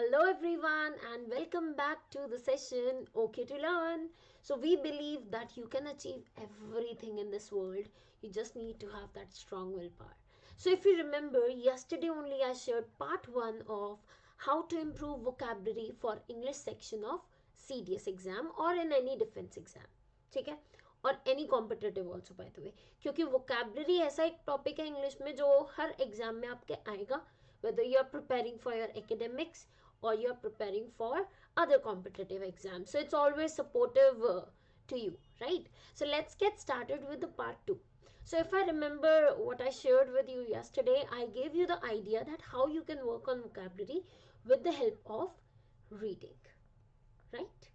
Hello everyone and welcome back to the session Okay to Learn. So we believe that you can achieve everything in this world. You just need to have that strong willpower. So if you remember, yesterday only I shared part 1 of how to improve vocabulary for English section of CDS exam or in any defense exam. ठीक है, और any competitive also by the way, क्योंकि vocabulary ऐसा एक topic है English में जो हर exam में आपके आएगा, whether you are preparing for your academics or you are preparing for other competitive exams. So it's always supportive to you, right? So let's get started with the part 2. So if I remember what I shared with you yesterday, I gave you the idea that how you can work on vocabulary with the help of reading, right?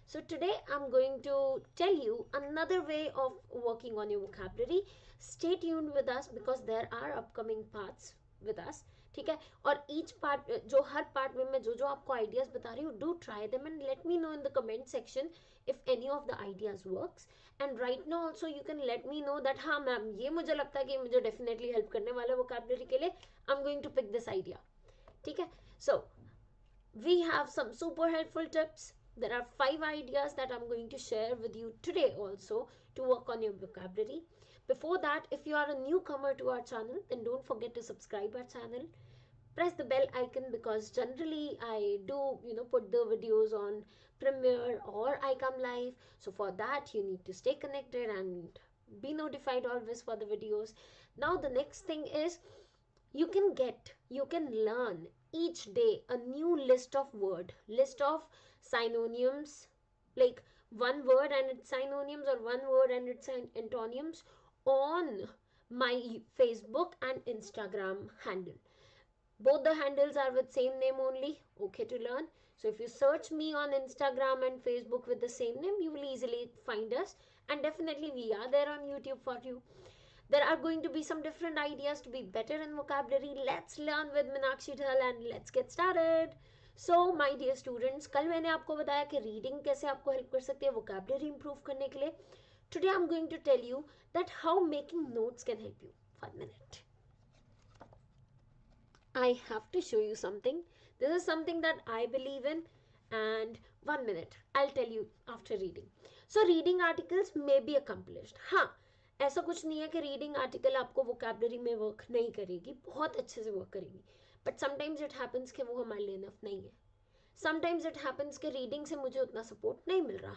So today I'm going to tell you another way of working on your vocabulary. Stay tuned with us because there are upcoming parts with us. ठीक है, और each part, जो हर part में मैं जो जो आपको ideas बता रही हूँ, do try them and let me know in the comment section if any of the ideas works. And right now also you can let me know that हाँ मैम ये मुझे लगता है कि मुझे definitely help करने वाला है vocabulary के लिए. I'm going to pick this idea. ठीक है, so we have some super helpful tips. There are 5 ideas that I'm going to share with you today also to work on your vocabulary. Before that, if you are a newcomer to our channel, then don't forget to subscribe our channel. Press the bell icon because generally I do, put the videos on Premiere or iCome Live. So for that, you need to stay connected and be notified always for the videos. Now the next thing is you can learn each day a new list of synonyms, like one word and its synonyms or one word and its antonyms on my Facebook and Instagram handle. Both the handles are with same name only, Okay to Learn. So if you search me on Instagram and Facebook with the same name, you will easily find us, and definitely we are there on YouTube for you. There are going to be some different ideas to be better in vocabulary. Let's learn with Meenakshi Dhal and let's get started. So my dear students, कल मैंने आपको बताया कि reading कैसे आपको help कर सकती है vocabulary improve करने के लिए. Today I'm going to tell you that how making notes can help you. 1 minute. I have to show you something. This is something that I believe in, and 1 minute, I'll tell you after reading. So reading articles may be accomplished. हाँ, ऐसा कुछ नहीं है कि reading article आपको vocabulary में work नहीं करेगी, बहुत अच्छे से वर्क करेगी. बट समटाइम्स इट हैपन्स कि वो हमारे लिए इनफ नहीं है. समटाइम्स इट हैपन्स कि रीडिंग से मुझे उतना सपोर्ट नहीं मिल रहा.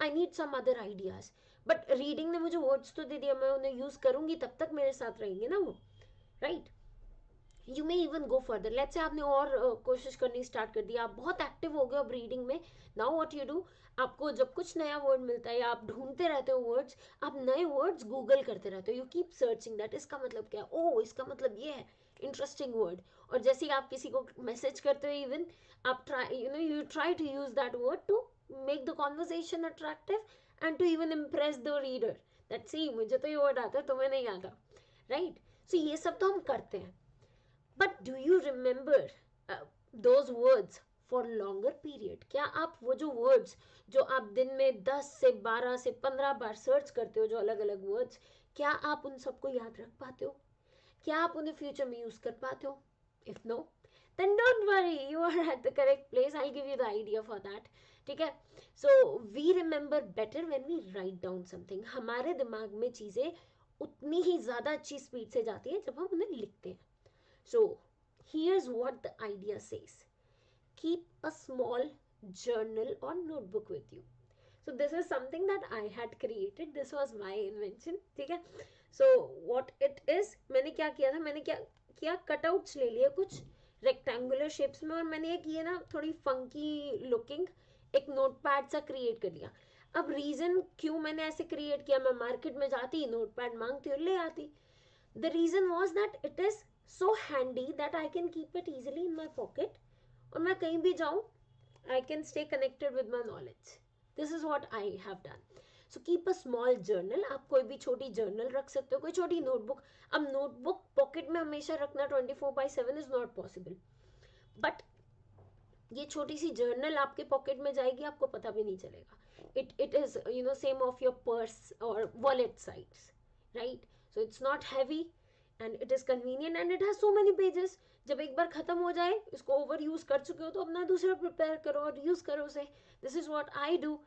I need some other ideas. But reading ने मुझे वर्ड्स तो दे दिया, मैं उन्हें यूज़ करूँगी तब तक मेरे साथ रहेंगे ना वो, right? You may even go further. Let's say आपने और कोशिश करनी स्टार्ट कर दी, आप बहुत एक्टिव हो गए अब रीडिंग में. नाउ व्हाट यू डू, आपको जब कुछ नया वर्ड मिलता है या आप ढूंढते रहते हो वर्ड्स, आप नए वर्ड्स गूगल करते रहते हो. यू कीप सर्चिंग दैट इसका मतलब क्या है, ओह इसका मतलब ये है, इंटरेस्टिंग वर्ड. और जैसे ही आप किसी को मैसेज करते हो, इवन आप you try to use that word to make the conversation attractive and to even impress the reader that see मुझे तो ये वर्ड आता है, तुम्हें नहीं आता, राइट? सो ये सब तो हम करते हैं. But do you remember those words for longer period? क्या आप वो जो वर्ड्स जो आप दिन में 10 से 12 से 15 बार सर्च करते हो, जो अलग अलग वर्ड्स, क्या आप उन सबको याद रख पाते हो? क्या आप उन्हें फ्यूचर में यूज कर पाते हो? If no, then don't worry, you are at the correct place. I'll give you the idea for that. ठीक है, so we remember better when we write down something. हमारे दिमाग में चीजें उतनी ही ज्यादा अच्छी स्पीड से जाती है जब हम उन्हें लिखते हैं. So here's what the idea says: keep a small journal or notebook with you. So this is something that I had created. This was my invention. ठीक है, so what it is, मैंने क्या किया था, मैंने क्या किया, कटआउट्स ले लिए कुछ रेक्टेंगुलर शेप्स में, और मैंने एक ये ना थोड़ी फंकी लुकिंग एक नोटपैड सा क्रिएट कर लिया. अब रीजन क्यों मैंने ऐसे क्रिएट किया, मैं मार्केट में जाती नोटपैड मांगती और ले आती. The reason was that it is so handy that I can keep it easily in my pocket. और मैं कहीं भी जाऊँ, I can stay connected with my knowledge. This is what I have done. So keep a small journal. आप कोई भी छोटी journal रख सकते हो, कोई छोटी नोटबुक. अब नोटबुक पॉकेट में हमेशा रखना 24/7 is not possible. But ये छोटी सी जर्नल आपके पॉकेट में जाएगी, आपको पता भी नहीं चलेगा. It is same of your purse or wallet size, right? So it's not heavy and it is convenient and it has so many pages. जब एक बार खत्म हो जाए, इसको ओवर यूज कर चुके हो, तो अपना दूसरा प्रिपेयर करो और यूज करो उसे. This is what I do.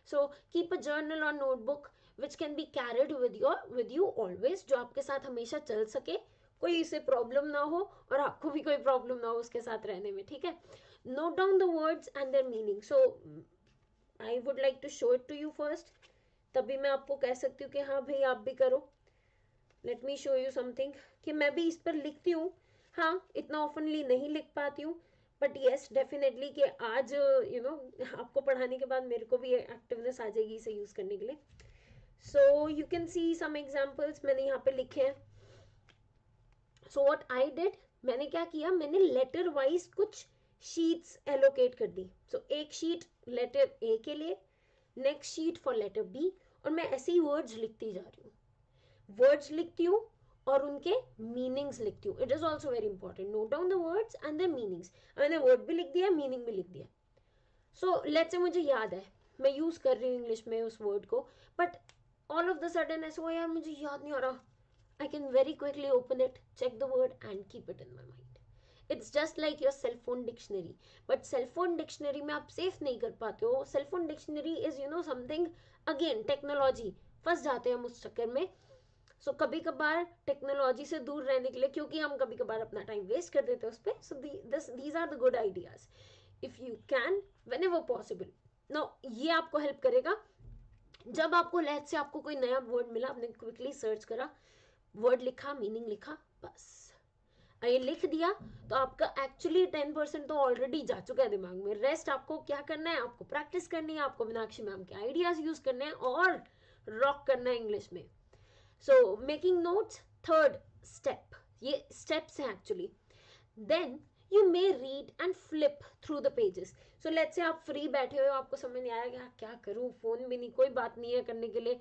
So keep a journal और notebook which can be carried with you always, जो आपके साथ हमेशा चल सके, कोई इसे प्रॉब्लम ना हो और आपको भी कोई प्रॉब्लम ना हो उसके साथ रहने में. ठीक है. Note down the words and their meaning. So I would like to show it to you first, तभी मैं आपको कह सकती हूँ कि हाँ भाई आप भी करो. Let me show you something. कि मैं भी इस पर लिखती हूँ, हाँ इतना ऑफनली नहीं लिख पाती हूँ, बट येस डेफिनेटली कि आज आपको पढ़ाने के बाद मेरे को भी एक्टिवनेस आ जाएगी इसे यूज करने के लिए. So you can see some examples मैंने यहाँ पे लिखे हैं. सो व्हाट आई डिड, मैंने क्या किया, मैंने लेटर वाइज कुछ शीट्स एलोकेट कर दी. सो एक शीट लेटर ए के लिए, next sheet for letter B, और मैं ऐसे ही वर्ड्स लिखती जा रही हूँ. वर्ड्स लिखती हूँ और उनके मीनिंग्स लिखती हूँ. It is also very important. Note down the words and the meanings. मैंने वर्ड भी लिख दिया, मीनिंग भी लिख दिया. सो लेट्स से मुझे याद है, मैं यूज कर रही हूँ इंग्लिश में उस वर्ड को, but all of the sudden ऐसा हुआ यार मुझे याद नहीं आ रहा. I can very quickly open it, check the word and keep it in my mind. It's just like your cellphone dictionary. But cellphone dictionary में आप सेफ नहीं कर पाते हो. Cellphone dictionary is something, again technology, फंस जाते हैं हम उस चक्कर में. सो कभी कभार टेक्नोलॉजी से दूर रहने के लिए, क्योंकि हम कभी कभार अपना टाइम वेस्ट कर देते हैं उस पर, so these are the good ideas. If you can, whenever possible. No, ये आपको हेल्प करेगा. जब आपको लेट से आपको कोई नया वर्ड मिला, आपने क्विकली सर्च करा, वर्ड लिखा, मीनिंग लिखा, बस ये लिख दिया, तो आपका एक्चुअली 10% तो ऑलरेडी जा चुका है दिमाग में. रेस्ट आपको क्या करना है, आपको प्रैक्टिस करनी है, आपको मीनाक्षी मैम के आइडियाज यूज करने हैं और रॉक करना है इंग्लिश में. So making notes, third step. ये स्टेप्स हैं actually. Then you may read and flip through the pages. So let's say आप फ्री बैठे हो, आपको समझ नहीं आया क्या करूँ, फोन भी नहीं, कोई बात नहीं है करने के लिए.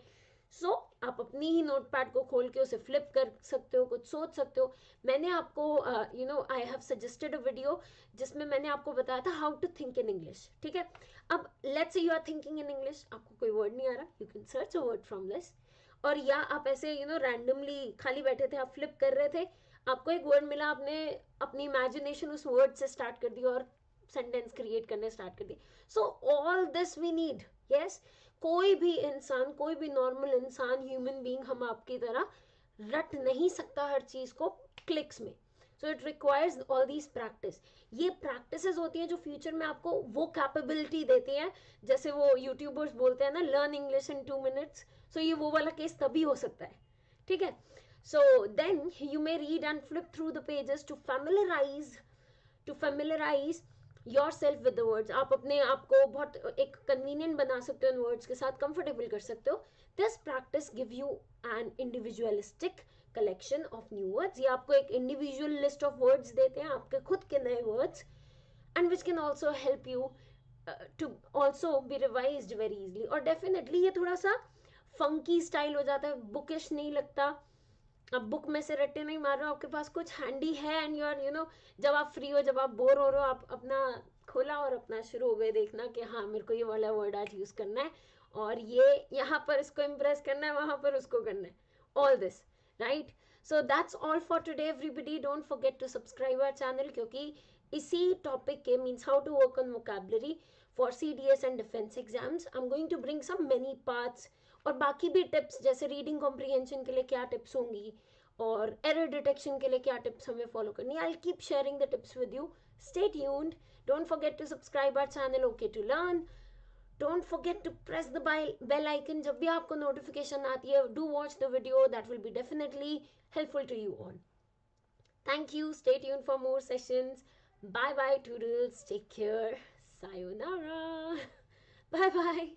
सो आप अपनी ही नोटपैड को खोल के उसे फ्लिप कर सकते हो, कुछ सोच सकते हो. मैंने आपको I have suggested a video जिसमें मैंने आपको बताया था how to think in English. ठीक है. अब let's say you are thinking in English, आपको कोई वर्ड नहीं आ रहा, you can search a word from this. और या आप ऐसे रैंडमली खाली बैठे थे, आप फ्लिप कर रहे थे, आपको एक वर्ड मिला, आपने अपनी इमेजिनेशन उस वर्ड से स्टार्ट कर दी और सेंटेंस क्रिएट करने स्टार्ट कर दी. So all this we need. Yes, कोई भी इंसान, कोई भी नॉर्मल इंसान, ह्यूमन बीइंग हम आपकी तरह रट नहीं सकता हर चीज को क्लिक्स में. So it requires all these practice. ये प्रैक्टिसेस होती हैं जो फ्यूचर में आपको वो कैपेबिलिटी देती हैं, जैसे वो यूट्यूबर्स बोलते हैं ना, लर्न इंग्लिश इन 2 minutes. सो ये वो वाला केस तभी हो सकता है. ठीक है. So then you may read and flip through the pages to familiarise yourself with the words. आप अपने आप को बहुत एक कन्वीनियंट बना सकते हो, इन वर्ड्स के साथ कंफर्टेबल कर सकते हो. This practice give you an individualistic collection of new words. ये आपको एक इंडिविजुअल लिस्ट ऑफ वर्ड्स देते हैं, आपके खुद के नए words, and which can also help you to also be revised very easily. और डेफिनेटली ये थोड़ा सा फंकी स्टाइल हो जाता है, बुकिश नहीं लगता. अब बुक में से रट्टे नहीं मार रहे हो, आपके पास कुछ हैंडी है एंड यू आर जब आप फ्री हो, जब आप बोर हो रहे हो, आप अपना खोला और अपना शुरू हो गए देखना कि हाँ मेरे को ये वाला वर्ड आज यूज करना है, और ये यहाँ पर इसको इम्प्रेस करना है, वहां पर उसको करना है. All this, right. So that's all for today everybody. Don't forget to subscribe our channel, क्योंकि इसी टॉपिक के means how to work on vocabulary for CDS and defence exams. I am going to bring some many parts, और बाकी भी tips, जैसे reading comprehension के लिए क्या टिप्स होंगी और एरर डिटेक्शन के लिए क्या टिप्स हमें फॉलो करनी है. I will keep sharing the tips with you. Stay tuned. Don't forget to subscribe our channel okay to learn. Don't forget to press the bell icon. जब भी आपको नोटिफिकेशन आती है, do watch the video, that will be definitely helpful to you all. Thank you. Stay tuned for more sessions. Bye bye, toodles. Take care. Sayonara. Bye bye.